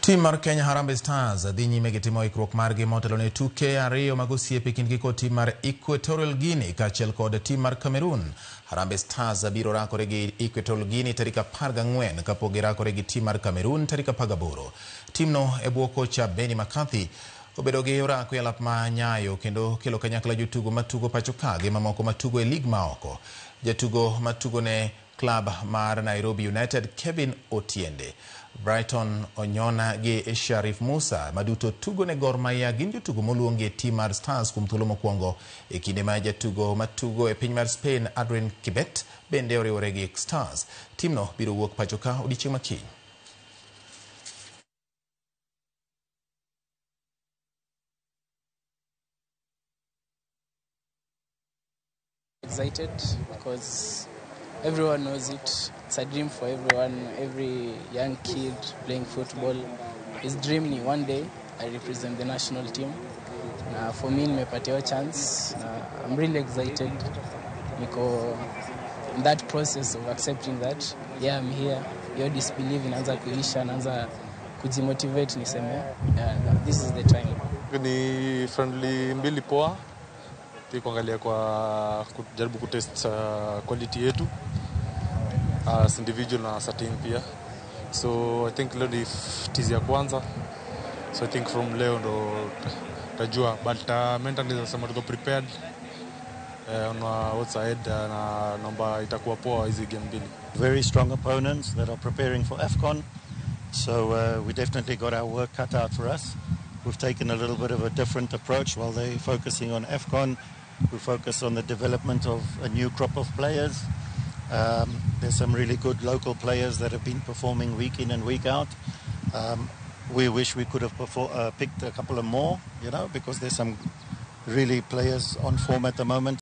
Tim mar Kenya Harambee Stars dhi nyime gi timo ikruok margi motelo ne tuke ariyo mag osiepe kindgi kod tim mar Equatorial Guinea kaachiel kod tim mar Cameroon. Harambee Stars biro rakore gi Equatorial Guinea tarik 14 kapok girakore gi tim mar Cameroon tarik 18. Timno e bwo kocha Benny McCarthy obedo gi orako e alap ma Nyayo kendo kelo kanyakla jotugo matugo pacho ka gi mamoko matugo e lig maoko. Jatugo matugo ne klab mar Nairobi United Kevin Otiende, Brighton Onyona gi Sharif Musa maduto tugo ne Gor Mahia gin jotugo moluongi e tim mar Stars kuom thuolo mokwongo e kinde ma jatugo matugo e piny mar Spain Adrian Kibet bende oriwore gi Stars. Timno biro wuok pacho ka odiechieng' makiny. Excited because everyone knows it. It's a dream for everyone. Every young kid playing football is dreaming one day I represent the national team. For me, nimepatiwa chance. I'm really excited. Niko in that process of accepting that, yeah, I'm here. Your disbelief inaanza kuisha, naanza kujimotivate niseme, this is the time. Ni friendly mbili poa. Kuangalia kwa kujaribu kutest quality yetu as individual na as a team pia. So I think leo ni tizi ya kwanza. So I think from leo ndo tajua, but mentally nasema tuko prepared on what's ahead na naomba itakuwa poa hizi game mbili. Very strong opponents that are preparing for AFCON. So we definitely got our work cut out for us. We've taken a little bit of a different approach. While they're focusing on AFCON, we focus on the development of a new crop of players. There's some really good local players that have been performing week in and week out. We wish we could have picked a couple of more, because there's some really players on form at the moment.